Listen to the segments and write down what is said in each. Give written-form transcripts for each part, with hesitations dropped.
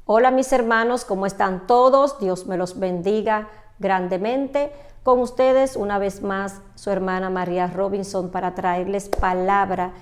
Hola mis hermanos, ¿cómo están todos? Dios me los bendiga grandemente. Con ustedes una vez más su hermana María Robinson para traerles palabra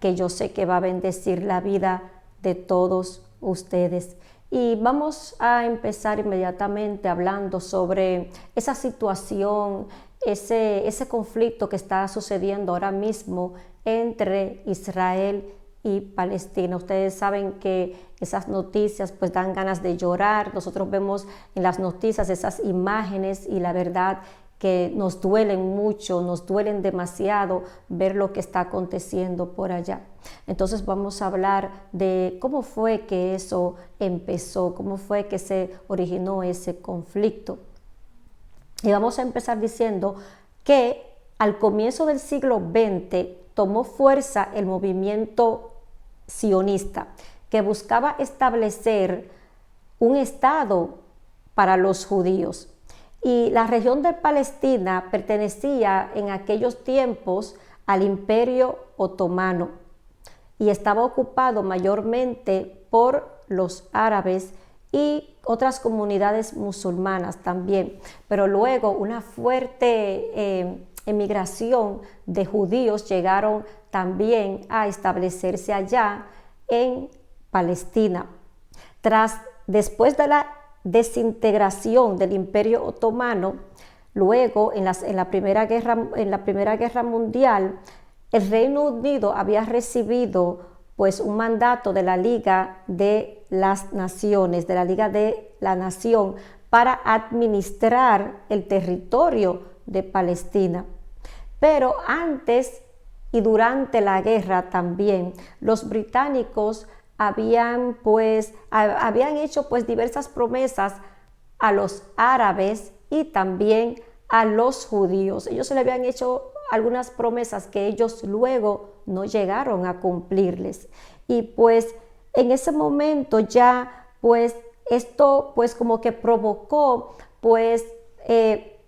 que yo sé que va a bendecir la vida de todos ustedes. Y vamos a empezar inmediatamente hablando sobre esa situación, ese conflicto que está sucediendo ahora mismo entre Israel y Palestina. Ustedes saben que esas noticias pues dan ganas de llorar. Nosotros vemos en las noticias esas imágenes y la verdad que nos duelen mucho, nos duelen demasiado ver lo que está aconteciendo por allá. Entonces vamos a hablar de cómo fue que eso empezó, cómo fue que se originó ese conflicto. Y vamos a empezar diciendo que al comienzo del siglo XX tomó fuerza el movimiento sionista, que buscaba establecer un estado para los judíos. Y la región de Palestina pertenecía en aquellos tiempos al Imperio Otomano y estaba ocupado mayormente por los árabes y otras comunidades musulmanas también. Pero luego una fuerte emigración de judíos llegaron también a establecerse allá en Palestina. Después de la desintegración del Imperio Otomano, luego en la Primera Guerra Mundial, el Reino Unido había recibido pues un mandato de la Liga de las Naciones, de la Liga de la Nación, para administrar el territorio de Palestina. Pero antes y durante la guerra también, los británicos habían hecho pues diversas promesas a los árabes y también a los judíos. Ellos le habían hecho algunas promesas que ellos luego no llegaron a cumplirles. Y pues en ese momento ya pues esto pues como que provocó pues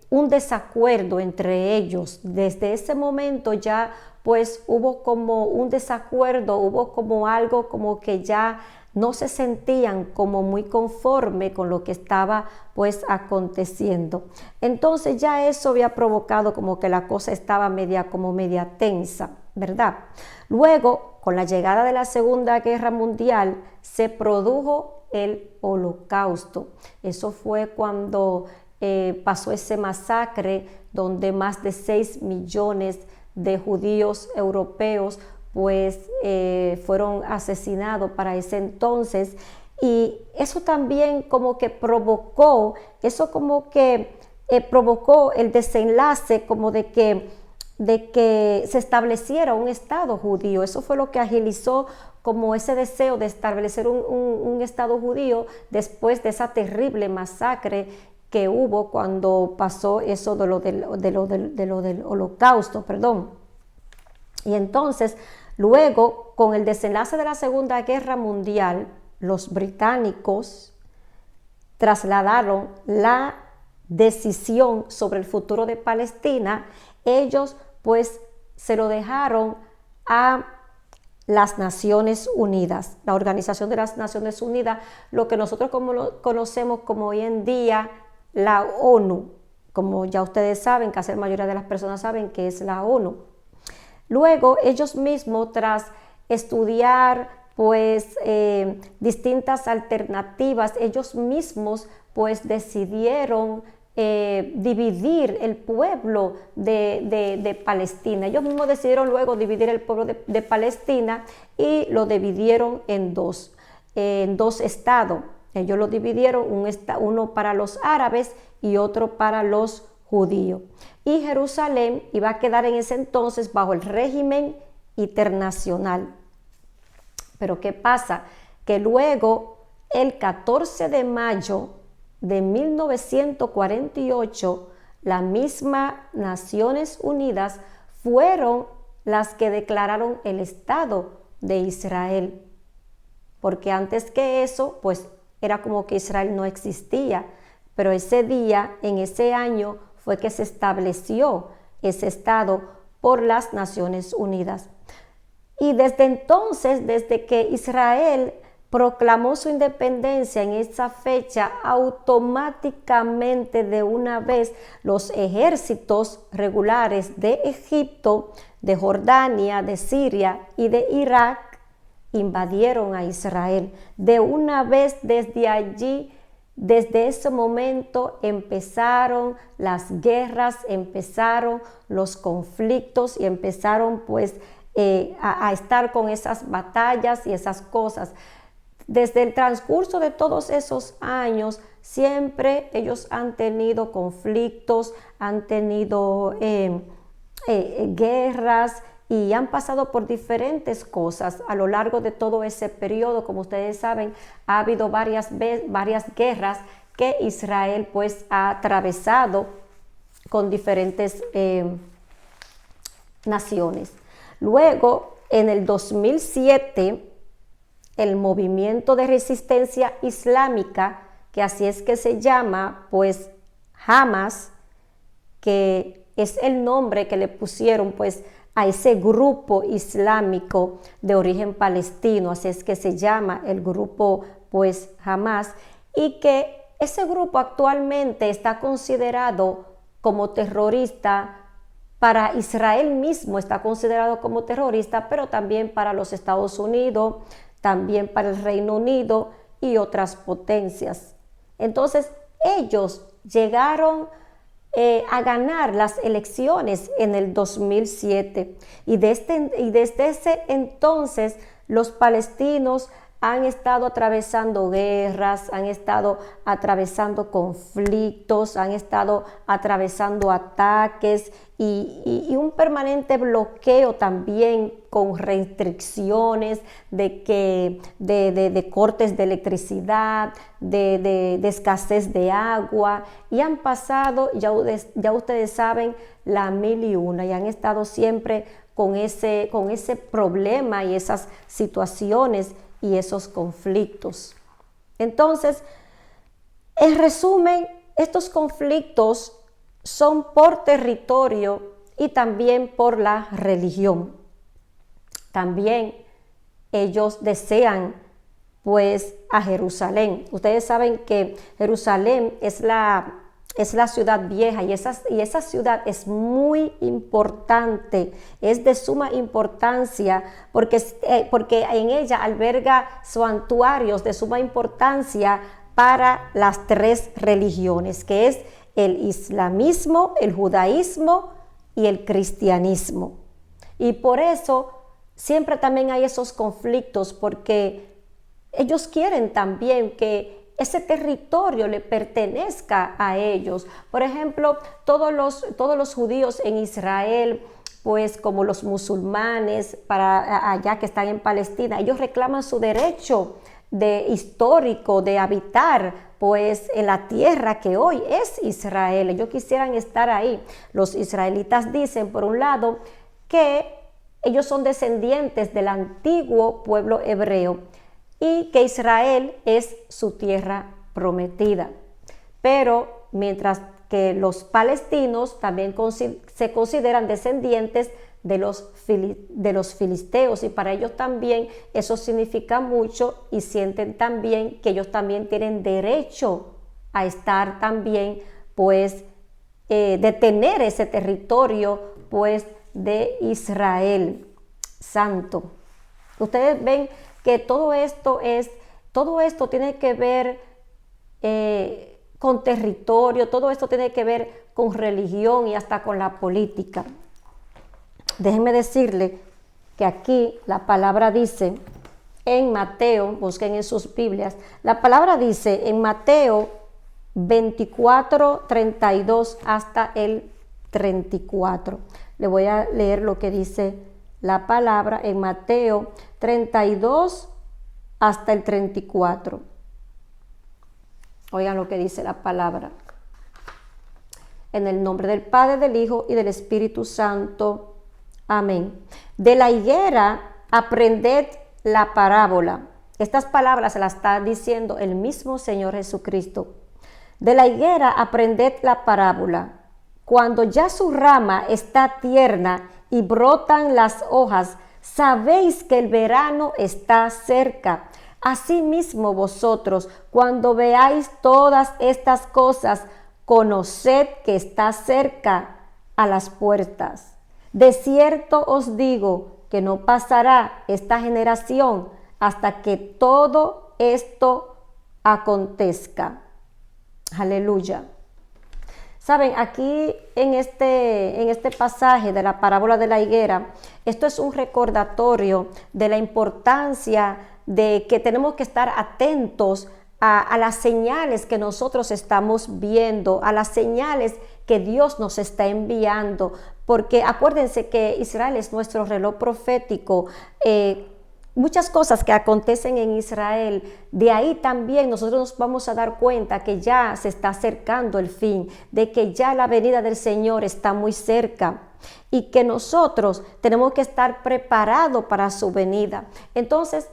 un desacuerdo entre ellos. Desde ese momento ya pues hubo como un desacuerdo, hubo como algo como que ya no se sentían como muy conforme con lo que estaba pues aconteciendo. Entonces ya eso había provocado como que la cosa estaba media tensa, ¿verdad? Luego, con la llegada de la Segunda Guerra Mundial, se produjo el Holocausto. Eso fue cuando pasó ese masacre donde más de 6 millones de judíos europeos pues fueron asesinados para ese entonces, y eso también como que provocó el desenlace como de que se estableciera un estado judío. Eso fue lo que agilizó como ese deseo de establecer un estado judío después de esa terrible masacre que hubo cuando pasó eso de lo del Holocausto, perdón. Y entonces, luego, con el desenlace de la Segunda Guerra Mundial, los británicos trasladaron la decisión sobre el futuro de Palestina. Ellos pues se lo dejaron a las Naciones Unidas, la Organización de las Naciones Unidas, lo que nosotros conocemos como hoy en día la ONU, como ya ustedes saben, casi la mayoría de las personas saben que es la ONU. Luego ellos mismos, tras estudiar pues distintas alternativas, ellos mismos pues decidieron dividir el pueblo de Palestina. Ellos mismos decidieron luego dividir el pueblo de Palestina y lo dividieron en dos estados. Ellos lo dividieron, uno para los árabes y otro para los judíos. Y Jerusalén iba a quedar en ese entonces bajo el régimen internacional. Pero ¿qué pasa? Que luego, el 14 de mayo de 1948, la misma Naciones Unidas fueron las que declararon el Estado de Israel. Porque antes que eso, pues era como que Israel no existía. Pero ese día, en ese año, fue que se estableció ese Estado por las Naciones Unidas. Y desde entonces, desde que Israel proclamó su independencia en esa fecha, automáticamente de una vez los ejércitos regulares de Egipto, de Jordania, de Siria y de Irak invadieron a Israel. De una vez desde allí, desde ese momento empezaron las guerras, empezaron los conflictos y empezaron pues a estar con esas batallas y esas cosas. Desde el transcurso de todos esos años, siempre ellos han tenido conflictos, han tenido guerras y han pasado por diferentes cosas a lo largo de todo ese periodo. Como ustedes saben, ha habido varias guerras que Israel pues ha atravesado con diferentes naciones. Luego, en el 2007, el movimiento de resistencia islámica, que así es que se llama, pues Hamas, que es el nombre que le pusieron pues a ese grupo islámico de origen palestino, así es que se llama el grupo pues Hamas, y que ese grupo actualmente está considerado como terrorista. Para Israel mismo está considerado como terrorista, pero también para los Estados Unidos, también para el Reino Unido y otras potencias. Entonces, ellos llegaron a ganar las elecciones en el 2007 y desde ese entonces los palestinos han estado atravesando guerras, han estado atravesando conflictos, han estado atravesando ataques y un permanente bloqueo también con restricciones de cortes de electricidad, de escasez de agua, y han pasado, ya ustedes saben, la 1001 y han estado siempre con ese problema y esas situaciones y esos conflictos. Entonces, en resumen, estos conflictos son por territorio y también por la religión. También ellos desean pues a Jerusalén. Ustedes saben que Jerusalén es la ciudad vieja y esa ciudad es muy importante, es de suma importancia porque en ella alberga santuarios de suma importancia para las tres religiones, que es el islamismo, el judaísmo y el cristianismo. Y por eso siempre también hay esos conflictos, porque ellos quieren también que ese territorio le pertenezca a ellos. Por ejemplo, todos los judíos en Israel, pues como los musulmanes para allá que están en Palestina, ellos reclaman su derecho histórico de habitar pues en la tierra que hoy es Israel. Ellos quisieran estar ahí. Los israelitas dicen, por un lado, que ellos son descendientes del antiguo pueblo hebreo y que Israel es su tierra prometida. Pero mientras que los palestinos también se consideran descendientes de los filisteos, y para ellos también eso significa mucho, y sienten también que ellos también tienen derecho a estar también pues de tener ese territorio pues de Israel santo. Ustedes ven que todo esto tiene que ver con territorio, todo esto tiene que ver con religión y hasta con la política. Déjenme decirle que aquí la palabra dice en Mateo, busquen en sus Biblias, la palabra dice en Mateo 24, 32 hasta el 34. Le voy a leer lo que dice la palabra en Mateo 32 hasta el 34. Oigan lo que dice la palabra. En el nombre del Padre, del Hijo y del Espíritu Santo. Amén. De la higuera aprended la parábola. Estas palabras se las está diciendo el mismo Señor Jesucristo. De la higuera aprended la parábola. Cuando ya su rama está tierna y brotan las hojas, sabéis que el verano está cerca. Asimismo vosotros, cuando veáis todas estas cosas, conoced que está cerca a las puertas. De cierto os digo que no pasará esta generación hasta que todo esto acontezca. Aleluya. Saben, aquí en este pasaje de la parábola de la higuera, esto es un recordatorio de la importancia de que tenemos que estar atentos a las señales que nosotros estamos viendo, a las señales que Dios nos está enviando, porque acuérdense que Israel es nuestro reloj profético. Muchas cosas que acontecen en Israel, de ahí también nosotros nos vamos a dar cuenta que ya se está acercando el fin, de que ya la venida del Señor está muy cerca y que nosotros tenemos que estar preparados para su venida. Entonces,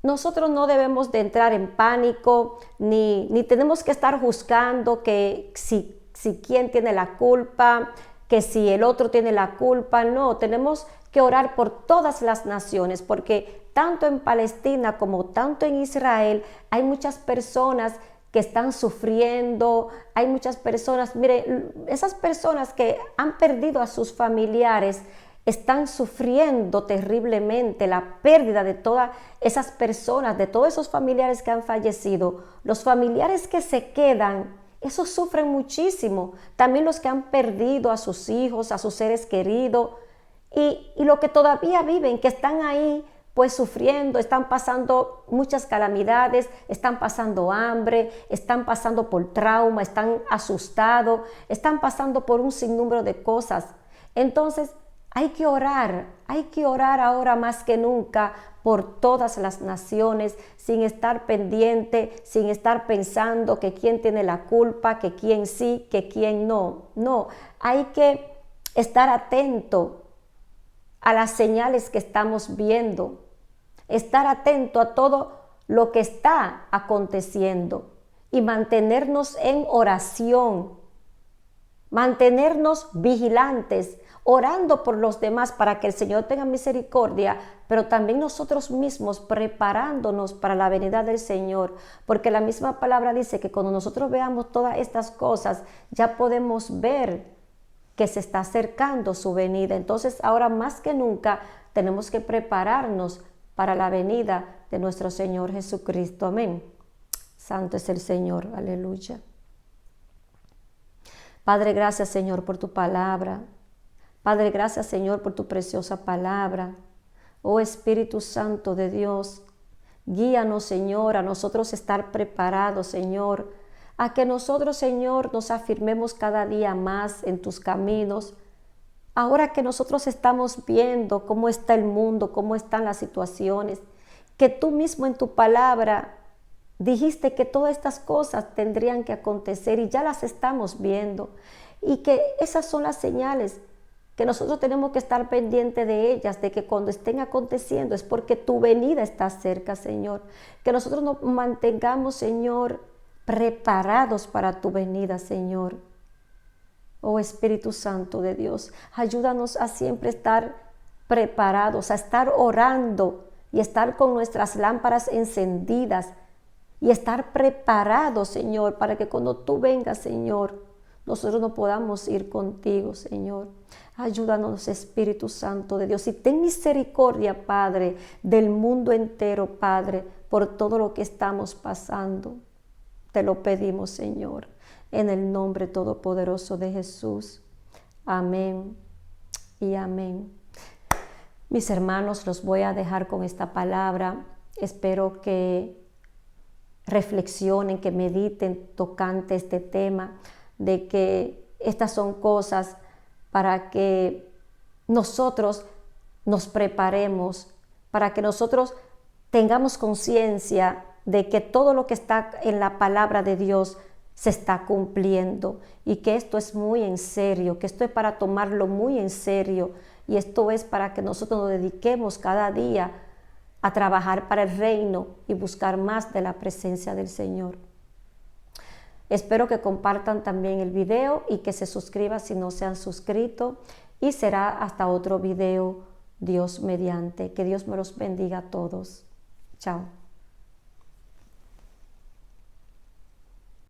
nosotros no debemos de entrar en pánico, ni tenemos que estar juzgando que si quién tiene la culpa, que si el otro tiene la culpa. No, tenemos que orar por todas las naciones, porque tanto en Palestina como tanto en Israel hay muchas personas que están sufriendo, hay muchas personas, mire, esas personas que han perdido a sus familiares están sufriendo terriblemente la pérdida de todas esas personas, de todos esos familiares que han fallecido. Los familiares que se quedan, esos sufren muchísimo. También los que han perdido a sus hijos, a sus seres queridos, y los que todavía viven, que están ahí pues sufriendo, están pasando muchas calamidades, están pasando hambre, están pasando por trauma, están asustados, están pasando por un sinnúmero de cosas. Entonces hay que orar ahora más que nunca por todas las naciones, sin estar pendiente, sin estar pensando que quién tiene la culpa, que quién sí, que quién no. No, hay que estar atento a las señales que estamos viendo, estar atento a todo lo que está aconteciendo y mantenernos en oración, mantenernos vigilantes, orando por los demás para que el Señor tenga misericordia, pero también nosotros mismos preparándonos para la venida del Señor, porque la misma palabra dice que cuando nosotros veamos todas estas cosas, ya podemos ver que se está acercando su venida. Entonces ahora más que nunca tenemos que prepararnos para la venida de nuestro Señor Jesucristo. Amén. Santo es el Señor. Aleluya. Padre, gracias, Señor, por tu palabra. Padre, gracias, Señor, por tu preciosa palabra. Oh Espíritu Santo de Dios, guíanos, Señor, a nosotros estar preparados, Señor, a que nosotros, Señor, nos afirmemos cada día más en tus caminos. Ahora que nosotros estamos viendo cómo está el mundo, cómo están las situaciones, que tú mismo en tu palabra dijiste que todas estas cosas tendrían que acontecer y ya las estamos viendo, y que esas son las señales que nosotros tenemos que estar pendientes de ellas, de que cuando estén aconteciendo es porque tu venida está cerca, Señor. Que nosotros nos mantengamos, Señor, preparados para tu venida, Señor. Oh Espíritu Santo de Dios, ayúdanos a siempre estar preparados, a estar orando y estar con nuestras lámparas encendidas y estar preparados, Señor, para que cuando tú vengas, Señor, nosotros no podamos ir contigo, Señor. Ayúdanos, Espíritu Santo de Dios, y ten misericordia, Padre, del mundo entero, Padre, por todo lo que estamos pasando. Te lo pedimos, Señor, en el nombre todopoderoso de Jesús. Amén y amén. Mis hermanos, los voy a dejar con esta palabra. Espero que reflexionen, que mediten tocante este tema, de que estas son cosas para que nosotros nos preparemos, para que nosotros tengamos conciencia de que todo lo que está en la palabra de Dios se está cumpliendo y que esto es muy en serio, que esto es para tomarlo muy en serio, y esto es para que nosotros nos dediquemos cada día a trabajar para el reino y buscar más de la presencia del Señor. Espero que compartan también el video y que se suscriban si no se han suscrito, y será hasta otro video, Dios mediante. Que Dios me los bendiga a todos. Chao.